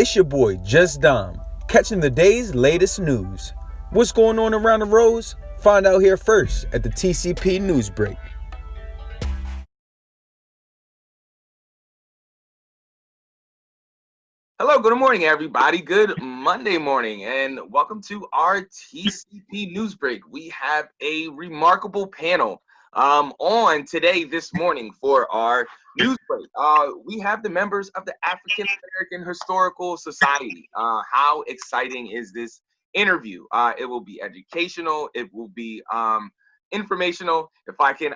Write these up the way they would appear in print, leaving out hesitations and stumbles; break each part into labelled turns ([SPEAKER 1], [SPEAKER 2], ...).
[SPEAKER 1] It's your boy, Just Dom, catching the day's latest news. What's going on around the roads? Find out here first at the TCP Newsbreak.
[SPEAKER 2] Hello, good morning, everybody. Good Monday morning, and welcome to our TCP Newsbreak. We have a remarkable panel on today, this morning, for our newsbreak. We have the members of the African American Historical Society. How exciting is this interview? It will be educational. It will be informational, if I can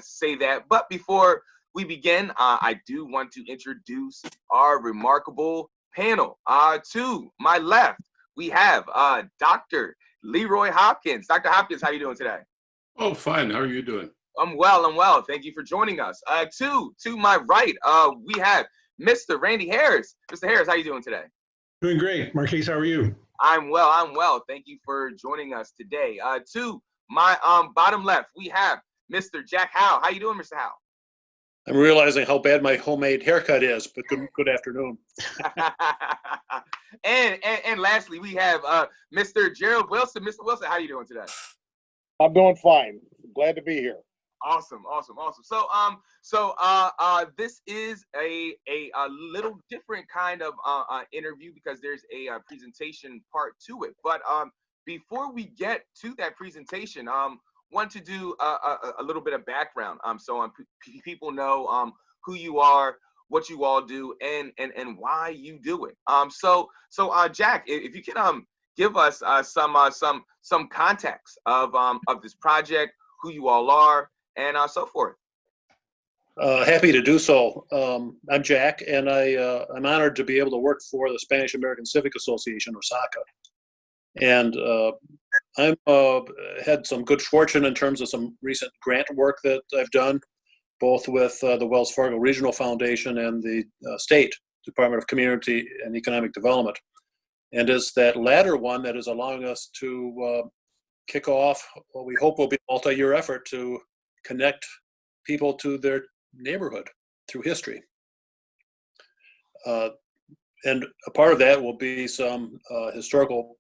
[SPEAKER 2] say that. But before we begin, I do want to introduce our remarkable panel. To my left, we have Dr. Leroy Hopkins. Dr. Hopkins, how are you doing today?
[SPEAKER 3] Oh, fine. How are you doing?
[SPEAKER 2] I'm well. Thank you for joining us. To my right, we have Mr. Randy Harris. Mr. Harris, how are you doing today?
[SPEAKER 4] Doing great. Marquise, how are you?
[SPEAKER 2] I'm well. Thank you for joining us today. To my bottom left, we have Mr. Jack Howe. How you doing, Mr. Howe?
[SPEAKER 5] I'm realizing how bad my homemade haircut is, but good afternoon.
[SPEAKER 2] and lastly, we have Mr. Gerald Wilson. Mr. Wilson, how are you doing today?
[SPEAKER 6] I'm doing fine. Glad to be here.
[SPEAKER 2] Awesome. So this is a little different kind of interview because there's a presentation part to it. But before we get to that presentation, want to do a little bit of background, so people know who you are, what you all do, and why you do it. So Jack, if you can give us some context of this project, who you all are, and so forth.
[SPEAKER 5] Happy to do so. I'm Jack, and I'm honored to be able to work for the Spanish American Civic Association, or SACA. And I've had some good fortune in terms of some recent grant work that I've done, both with the Wells Fargo Regional Foundation and the State Department of Community and Economic Development. And it's that latter one that is allowing us to kick off what we hope will be a multi-year effort to connect people to their neighborhood through history. And a part of that will be some historical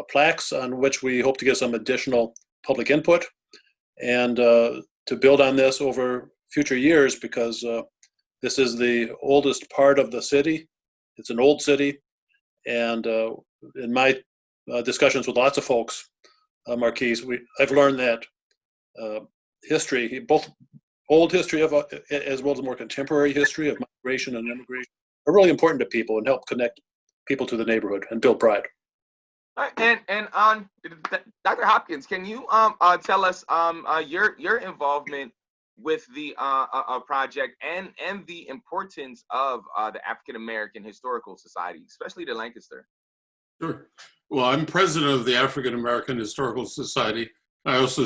[SPEAKER 5] plaques on which we hope to get some additional public input, and to build on this over future years, because this is the oldest part of the city. It's an old city, and in my discussions with lots of folks, Marquise, I've learned that history, both old history of as well as more contemporary history of migration and immigration, are really important to people and help connect people to the neighborhood and build pride.
[SPEAKER 2] And Dr. Hopkins, can you tell us your involvement with the project and the importance of the African American Historical Society, especially to Lancaster?
[SPEAKER 3] Sure. Well, I'm president of the African American Historical Society. I also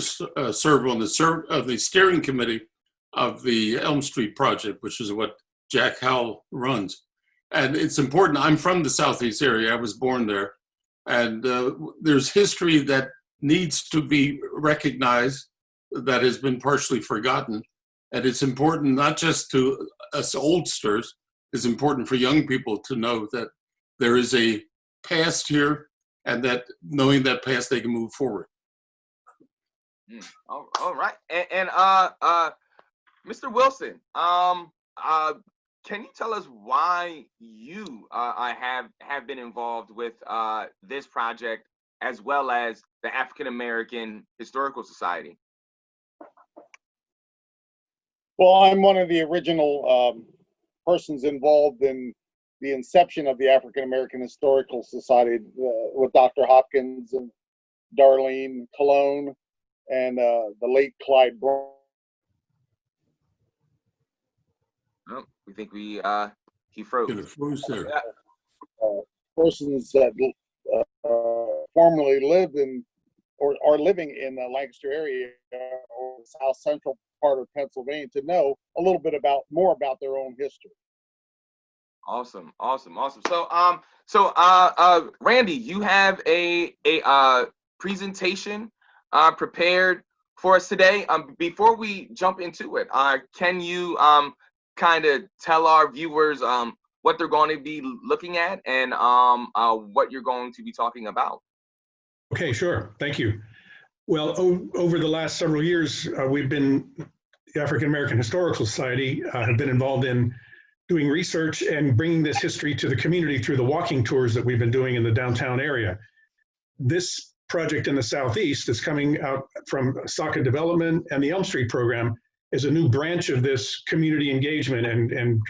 [SPEAKER 3] serve on the steering committee of the Elm Street Project, which is what Jack Howell runs. And it's important. I'm from the Southeast area. I was born there. And there's history that needs to be recognized that has been partially forgotten. And it's important not just to us oldsters, it's important for young people to know that there is a past here, and that knowing that past, they can move forward.
[SPEAKER 2] All right. And Mr. Wilson, can you tell us why you have been involved with this project as well as the African American Historical Society?
[SPEAKER 6] Well, I'm one of the original persons involved in the inception of the African American Historical Society with Dr. Hopkins and Darlene Colon and the late Clyde Brown.
[SPEAKER 2] Oh, we think he froze.
[SPEAKER 3] It froze there.
[SPEAKER 6] Persons that formerly lived in or are living in the Lancaster area or the south central part of Pennsylvania to know a little bit more about their own history.
[SPEAKER 2] Awesome. So Randy, you have a presentation prepared for us today. Before we jump into it, can you kind of tell our viewers what they're going to be looking at and what you're going to be talking about.
[SPEAKER 4] Okay, sure. Thank you. Well, over the last several years, the African American Historical Society have been involved in doing research and bringing this history to the community through the walking tours that we've been doing in the downtown area. This project in the Southeast is coming out from SACA Development, and the Elm Street program is a new branch of this community engagement and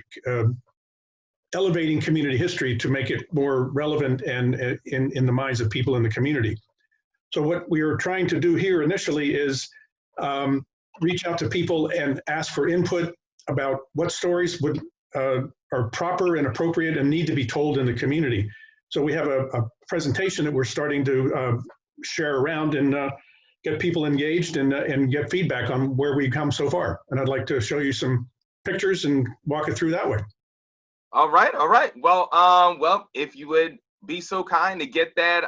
[SPEAKER 4] elevating community history to make it more relevant and in the minds of people in the community. So what we are trying to do here initially is reach out to people and ask for input about what stories are proper and appropriate and need to be told in the community. So we have a presentation that we're starting to share around and get people engaged and get feedback on where we've come so far. And I'd like to show you some pictures and walk it through that way.
[SPEAKER 2] All right. Well, if you would be so kind to get that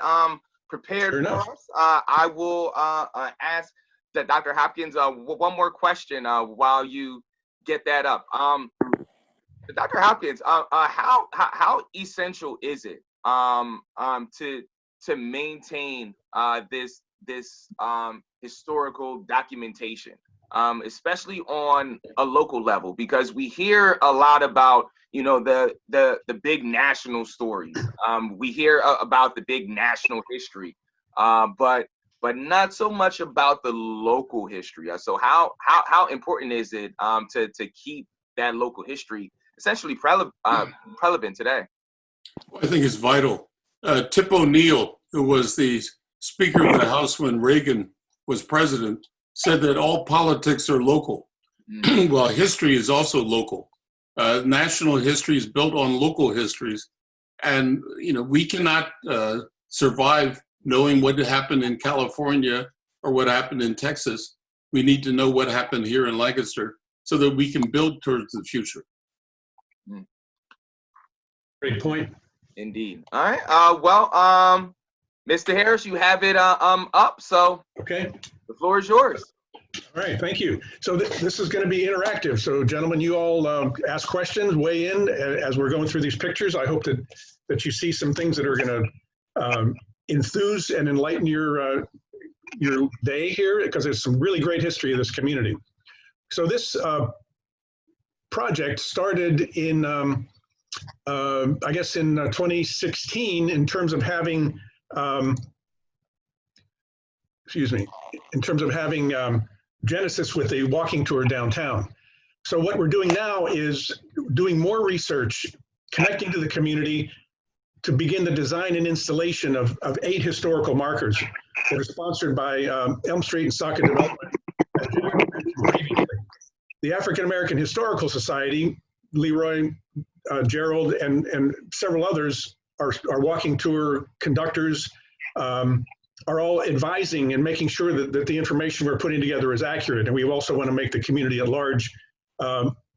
[SPEAKER 2] prepared for us, I will ask that Dr. Hopkins one more question while you get that up. Dr. Hopkins, how essential is it to maintain this historical documentation, especially on a local level? Because we hear a lot about the big national stories. We hear about the big national history, but not so much about the local history. So how important is it to keep that local history essentially relevant today?
[SPEAKER 3] I think it's vital. Tip O'Neill, who was the Speaker of the House when Reagan was president, said that all politics are local. Well, history is also local. National history is built on local histories. And, we cannot survive knowing what happened in California or what happened in Texas. We need to know what happened here in Lancaster so that we can build towards the future.
[SPEAKER 4] Great point.
[SPEAKER 2] Indeed. All right. Mr. Harris, you have it up. So
[SPEAKER 4] okay,
[SPEAKER 2] the floor is yours.
[SPEAKER 4] All right, thank you. So this is going to be interactive. So gentlemen, you all ask questions, weigh in as we're going through these pictures. I hope that you see some things that are going to enthuse and enlighten your day here, because there's some really great history of this community. So this project started in, I guess in 2016 in terms of having, genesis with a walking tour downtown. So what we're doing now is doing more research, connecting to the community to begin the design and installation of 8 historical markers that are sponsored by Elm Street and SACA Development. As Jimmy mentioned previously, the African American Historical Society, Leroy, Gerald, and several others are walking tour conductors, are all advising and making sure that the information we're putting together is accurate. And we also want to make the community at large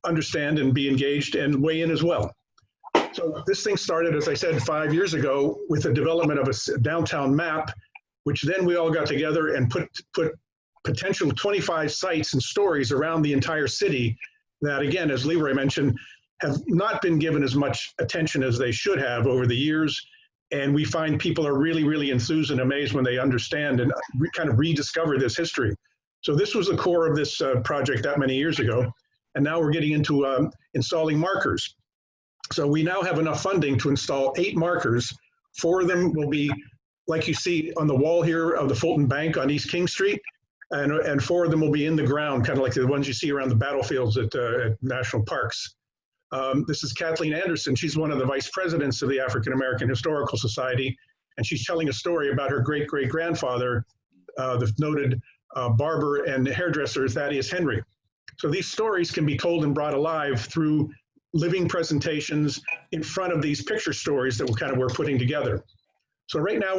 [SPEAKER 4] understand and be engaged and weigh in as well. So this thing started, as I said, 5 years ago with the development of a downtown map, which then we all got together and put potential 25 sites and stories around the entire city that, again, as Leroy mentioned, have not been given as much attention as they should have over the years. And we find people are really, really enthused and amazed when they understand and kind of rediscover this history. So this was the core of this project that many years ago. And now we're getting into installing markers. So we now have enough funding to install 8 markers. 4 of them will be, like you see on the wall here of the Fulton Bank on East King Street. And 4 of them will be in the ground, kind of like the ones you see around the battlefields at national parks. This is Kathleen Anderson. She's one of the vice presidents of the African American Historical Society, and she's telling a story about her great-great-grandfather, the noted barber and hairdresser Thaddeus Henry. So these stories can be told and brought alive through living presentations in front of these picture stories that we're putting together. So right now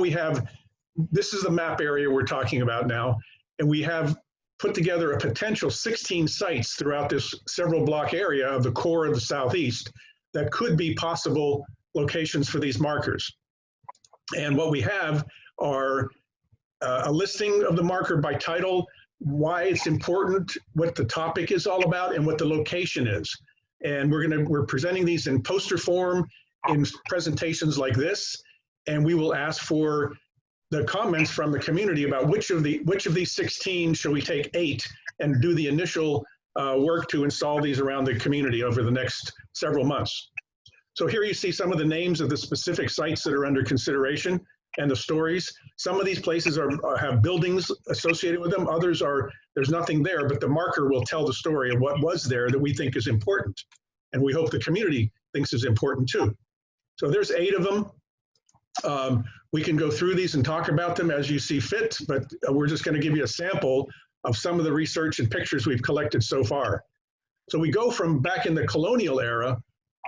[SPEAKER 4] this is the map area we're talking about now, and we have put together a potential 16 sites throughout this several block area of the core of the Southeast that could be possible locations for these markers. And what we have are a listing of the marker by title, why it's important, what the topic is all about, and what the location is. And we're presenting these in poster form in presentations like this. And we will ask for the comments from the community about which of these 16 shall we take 8 and do the initial work to install these around the community over the next several months. So here you see some of the names of the specific sites that are under consideration and the stories. Some of these places have buildings associated with them. Others there's nothing there, but the marker will tell the story of what was there that we think is important. And we hope the community thinks is important too. So there's 8 of them. We can go through these and talk about them as you see fit, but we're just going to give you a sample of some of the research and pictures we've collected so far. So we go from back in the colonial era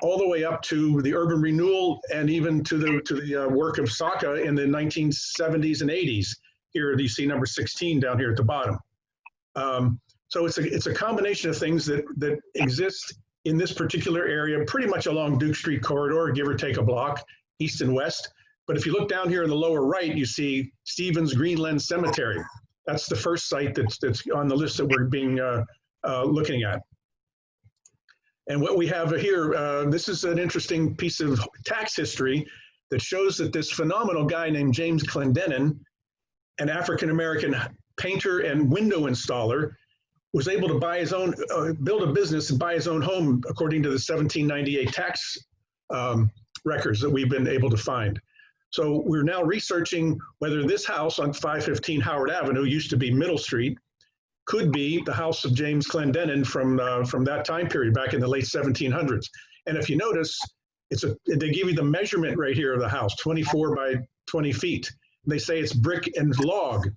[SPEAKER 4] all the way up to the urban renewal and even to the work of Saka in the 1970s and 80s. Here you see number 16 down here at the bottom. So it's a combination of things that exist in this particular area, pretty much along Duke Street corridor, give or take a block, east and west. But if you look down here in the lower right, you see Stevens Greenland Cemetery. That's the first site that's on the list that we're looking at. And what we have here, this is an interesting piece of tax history that shows that this phenomenal guy named James Clendenin, an African-American painter and window installer, was able to buy his own, build a business and buy his own home according to the 1798 tax records that we've been able to find. So we're now researching whether this house on 515 Howard Avenue, used to be Middle Street, could be the house of James Clendenin from that time period back in the late 1700s. And if you notice, they give you the measurement right here of the house, 24 by 20 feet. They say it's brick and log,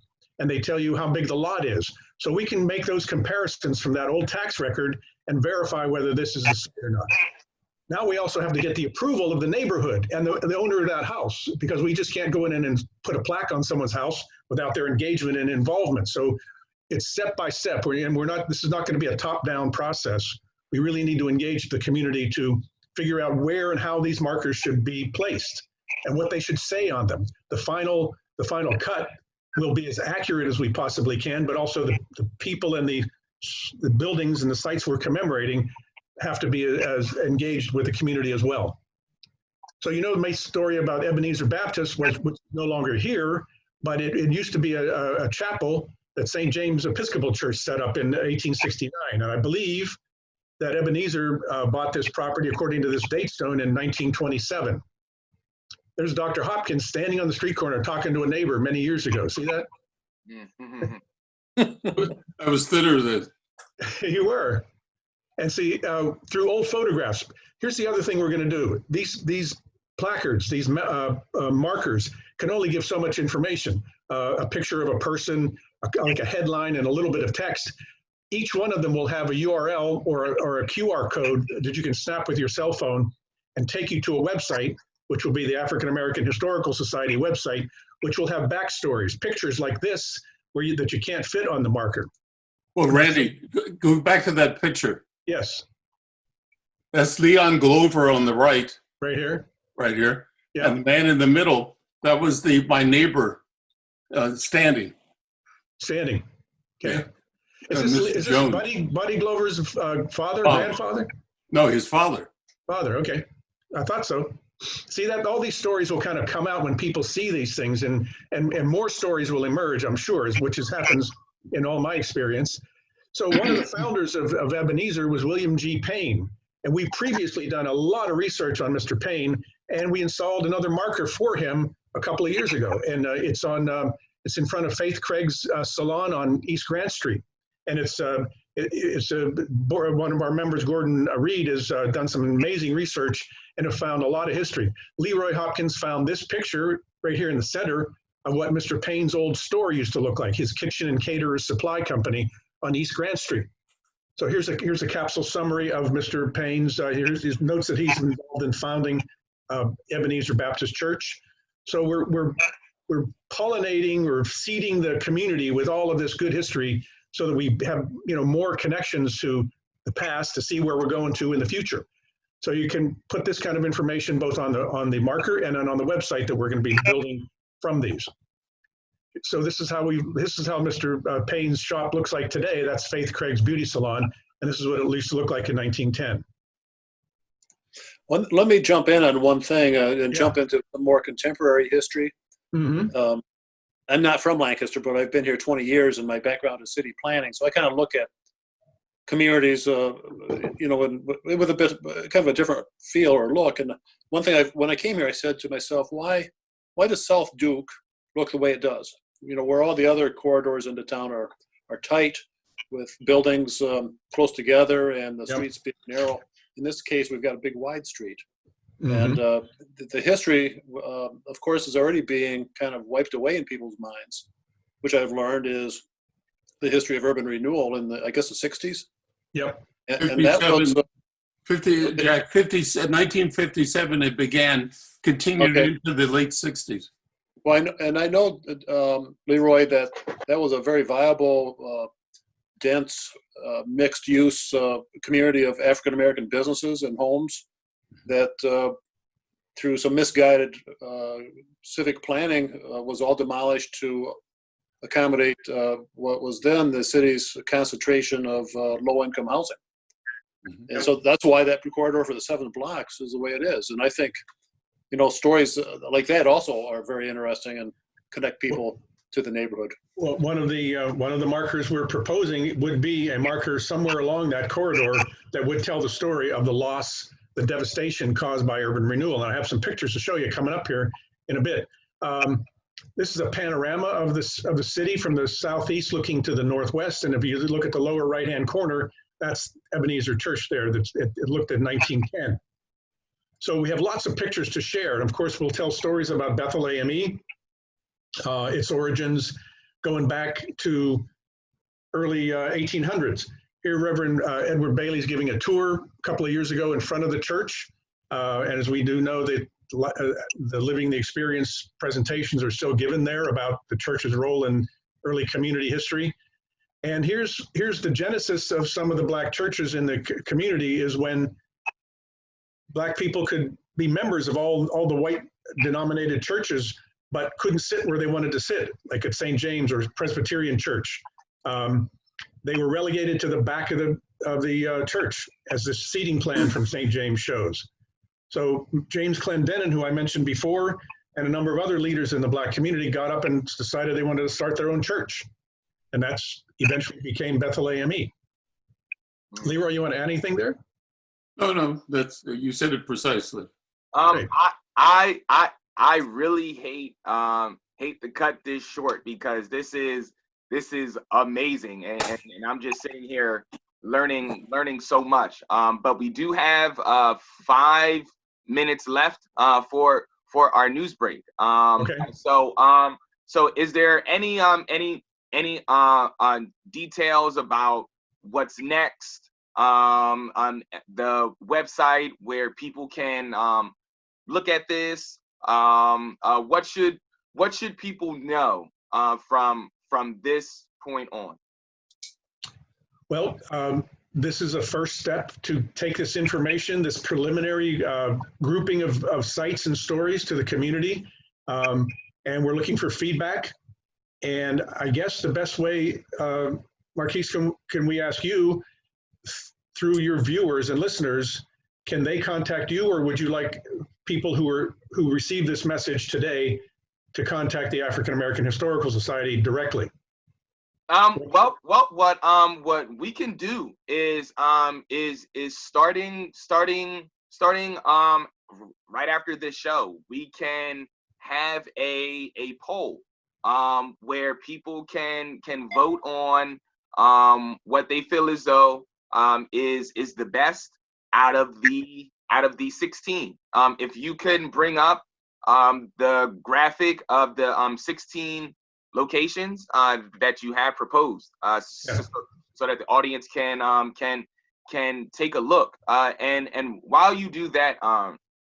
[SPEAKER 4] and they tell you how big the lot is. So we can make those comparisons from that old tax record and verify whether this is the site or not. Now we also have to get the approval of the neighborhood and the owner of that house, because we just can't go in and put a plaque on someone's house without their engagement and involvement. So it's step by step, and this is not going to be a top-down process. We really need to engage the community to figure out where and how these markers should be placed and what they should say on them. The final cut will be as accurate as we possibly can, but also the people and the buildings and the sites we're commemorating have to be as engaged with the community as well. So my story about Ebenezer Baptist was no longer here, but it used to be a chapel that St. James Episcopal Church set up in 1869. And I believe that Ebenezer bought this property, according to this date stone, in 1927. There's Dr. Hopkins standing on the street corner talking to a neighbor many years ago. See that?
[SPEAKER 3] I was thinner then.
[SPEAKER 4] You were. And see, through old photographs, here's the other thing we're going to do. These placards, these markers can only give so much information. A picture of a person, like a headline and a little bit of text. Each one of them will have a URL or a QR code that you can snap with your cell phone and take you to a website, which will be the African American Historical Society website, which will have backstories, pictures like this, that you can't fit on the marker.
[SPEAKER 3] Well, Randy, go back to that picture.
[SPEAKER 4] Yes.
[SPEAKER 3] That's Leon Glover on the right.
[SPEAKER 4] Right here?
[SPEAKER 3] Right here.
[SPEAKER 4] Yeah.
[SPEAKER 3] And the man in the middle, that was my neighbor standing.
[SPEAKER 4] Standing. Okay.
[SPEAKER 3] Yeah.
[SPEAKER 4] Is this Buddy Glover's father, grandfather?
[SPEAKER 3] No, his father.
[SPEAKER 4] Father, okay. I thought so. See, that all these stories will kind of come out when people see these things, and more stories will emerge, I'm sure, which happens in all my experience. So one of the founders of Ebenezer was William G. Payne, and we've previously done a lot of research on Mr. Payne, and we installed another marker for him a couple of years ago, and it's in front of Faith Craig's salon on East Grant Street, and one of our members, Gordon Reed, has done some amazing research and have found a lot of history. Leroy Hopkins found this picture right here in the center of what Mr. Payne's old store used to look like, his kitchen and caterer's supply company on East Grant Street. So here's a capsule summary of Mr. Payne's. Here's his notes that he's involved in founding Ebenezer Baptist Church. So we're pollinating or seeding the community with all of this good history, so that we have more connections to the past to see where we're going to in the future. So you can put this kind of information both on the marker and then on the website that we're going to be building from these. So this is how Mr. Payne's shop looks like today. That's Faith Craig's beauty salon, and this is what it used to look like in 1910.
[SPEAKER 5] Let me jump in on one thing and jump into the more contemporary history.
[SPEAKER 4] Mm-hmm.
[SPEAKER 5] I'm not from Lancaster, but I've been here 20 years, and my background is city planning. So I kind of look at communities, with a bit kind of a different feel or look. And one thing, when I came here, I said to myself, why does South Duke look the way it does? Where all the other corridors into town are tight, with buildings close together and the streets being narrow. In this case, we've got a big wide street.
[SPEAKER 4] Mm-hmm.
[SPEAKER 5] And the history, of course, is already being kind of wiped away in people's minds, which I've learned is the history of urban renewal in the 60s.
[SPEAKER 4] Yep.
[SPEAKER 5] And that was
[SPEAKER 3] 1957 it began, continued into the late 60s.
[SPEAKER 5] Well, I know, Leroy, that was a very viable, dense, mixed-use community of African-American businesses and homes that, through some misguided civic planning, was all demolished to accommodate what was then the city's concentration of low-income housing. Mm-hmm. And so that's why that corridor for the 7 blocks is the way it is. And I think, stories like that also are very interesting and connect people to the neighborhood.
[SPEAKER 4] Well, one of the markers we're proposing would be a marker somewhere along that corridor that would tell the story of the loss, the devastation caused by urban renewal. And I have some pictures to show you coming up here in a bit. This is a panorama of the city from the southeast looking to the northwest. And if you look at the lower right-hand corner, that's Ebenezer Church there. It looked at 1910. So we have lots of pictures to share. And of course, we'll tell stories about Bethel AME, its origins going back to early 1800s. Here, Reverend Edward Bailey's giving a tour a couple of years ago in front of the church. And as we do know, the Living the Experience presentations are still given there about the church's role in early community history. And here's the genesis of some of the Black churches in the community, is when Black people could be members of all the white denominated churches, but couldn't sit where they wanted to sit, like at St. James or Presbyterian Church. They were relegated to the back of the church, as the seating plan from St. James shows. So James Clendenin, who I mentioned before, and a number of other leaders in the Black community got up and decided they wanted to start their own church. And that's eventually became Bethel AME. Leroy, you want to add anything there?
[SPEAKER 3] No, you said it precisely.
[SPEAKER 2] I really hate to cut this short, because this is amazing, and I'm just sitting here learning so much. But we do have 5 minutes left for our news break.
[SPEAKER 4] Okay.
[SPEAKER 2] So is there any details about what's next on the website where people can look at this? What should people know from this point on?
[SPEAKER 4] Well, this is a first step to take this information, this preliminary grouping of sites and stories to the community. And we're looking for feedback. And I guess the best way, Marquise, can we ask you, through your viewers and listeners, can they contact you, or would you like people who receive this message today to contact the African American Historical Society directly?
[SPEAKER 2] What we can do is starting right after this show, we can have a poll where people can vote on what they feel as though is the best out of the 16. If you couldn't bring up the graphic of the 16 locations that you have proposed, so that the audience can take a look. And while you do that,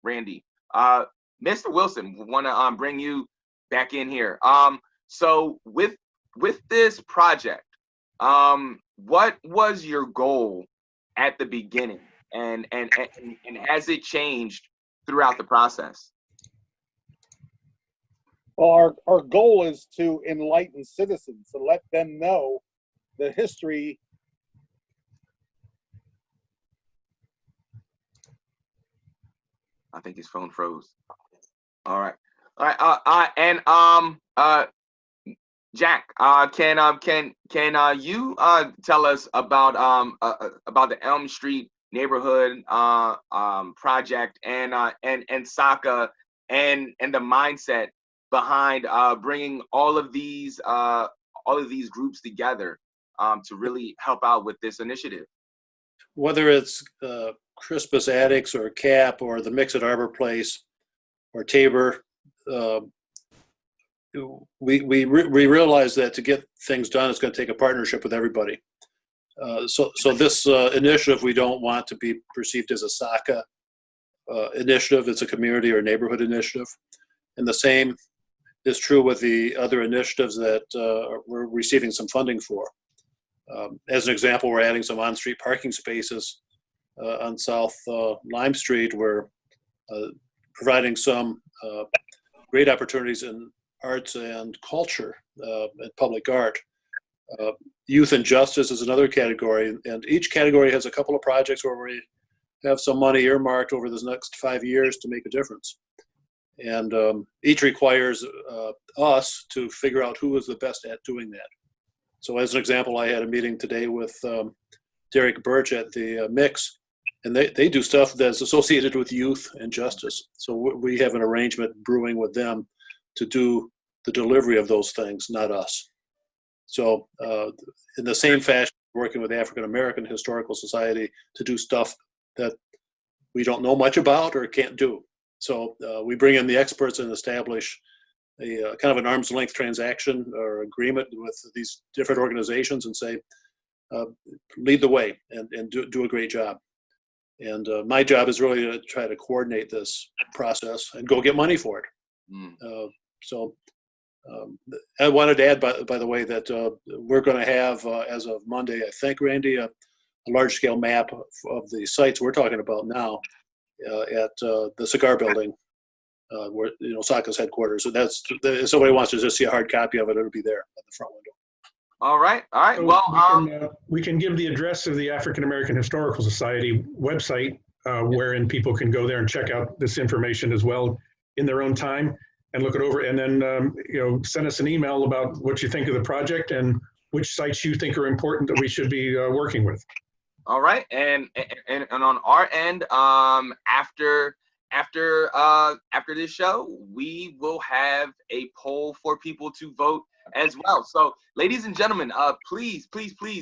[SPEAKER 2] Randy, Mr. Wilson, want to bring you back in here. So with this project, what was your goal at the beginning, and has it changed throughout the process?
[SPEAKER 6] Well, our goal is to enlighten citizens, to let them know the history
[SPEAKER 2] I think his phone froze. All right. And Jack, can you tell us about the Elm Street neighborhood project and SACA and the mindset behind bringing all of these groups together to really help out with this initiative?
[SPEAKER 5] Whether it's Crispus Attucks or CAP or the Mix at Arbor Place or Tabor, we realize that to get things done, it's going to take a partnership with everybody. So this initiative, we don't want to be perceived as a SACA initiative. It's a community or neighborhood initiative. And the same is true with the other initiatives that we're receiving some funding for. As an example, we're adding some on-street parking spaces on South Lime Street. We're providing some great opportunities in arts and culture and public art. Youth and justice is another category, and each category has a couple of projects where we have some money earmarked over the next 5 years to make a difference. And each requires us to figure out who is the best at doing that. So as an example, I had a meeting today with Derek Birch at the Mix, and they do stuff that's associated with youth and justice. So we have an arrangement brewing with them to do the delivery of those things, not us. So in the same fashion, working with the African American Historical Society to do stuff that we don't know much about or can't do. So we bring in the experts and establish a kind of an arm's length transaction or agreement with these different organizations and say, lead the way and do a great job. And my job is really to try to coordinate this process and go get money for it. So I wanted to add, by the way, that we're going to have, as of Monday, I think, Randy, a large-scale map of the sites we're talking about now at the Cigar Building, where SACA's headquarters. So that's, if somebody wants to just see a hard copy of it, it'll be there at the front window.
[SPEAKER 2] All right.
[SPEAKER 4] So well, we can give the address of the African American Historical Society website, wherein people can go there and check out this information as well in their own time and look it over, and then send us an email about what you think of the project and which sites you think are important that we should be working with.
[SPEAKER 2] All right, and on our end, after this show, we will have a poll for people to vote as well. So, ladies and gentlemen, please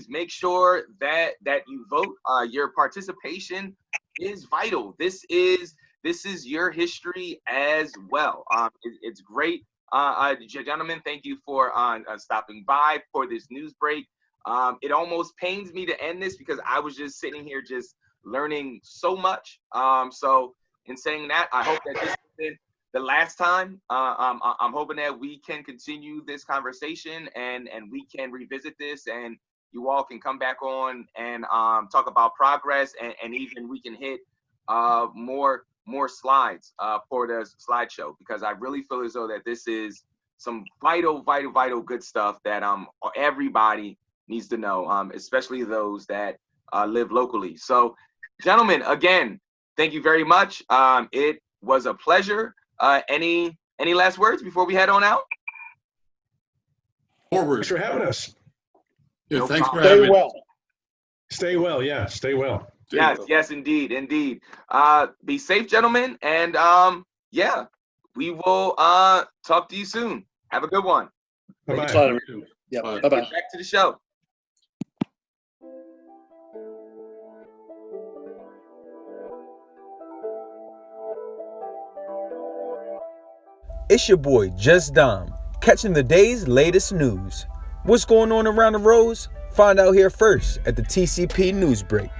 [SPEAKER 2] make sure that you vote. Your participation is vital. This is your history as well. It's great. Gentlemen, thank you for stopping by for this news break. It almost pains me to end this because I was just sitting here just learning so much. So in saying that, I hope that this has been the last time. I'm hoping that we can continue this conversation and we can revisit this and you all can come back on and talk about progress and even we can hit more slides for the slideshow, because I really feel as though that this is some vital good stuff that everybody needs to know, especially those that live locally. So, gentlemen, again, thank you very much. It was a pleasure. Any last words before we head on out?
[SPEAKER 3] Forward.
[SPEAKER 4] Thanks for having us.
[SPEAKER 3] Yeah,
[SPEAKER 2] No
[SPEAKER 3] thanks for
[SPEAKER 2] problem.
[SPEAKER 3] having
[SPEAKER 6] Stay well.
[SPEAKER 4] Stay well. Yeah, stay well.
[SPEAKER 2] Yes, indeed. Be safe, gentlemen, and yeah, we will talk to you soon. Have a good one.
[SPEAKER 4] Bye-bye.
[SPEAKER 5] Yeah,
[SPEAKER 3] Bye.
[SPEAKER 5] bye-bye.
[SPEAKER 2] Get back to the show.
[SPEAKER 1] It's your boy, Just Dom, catching the day's latest news. What's going on around the roads? Find out here first at the TCP Newsbreak.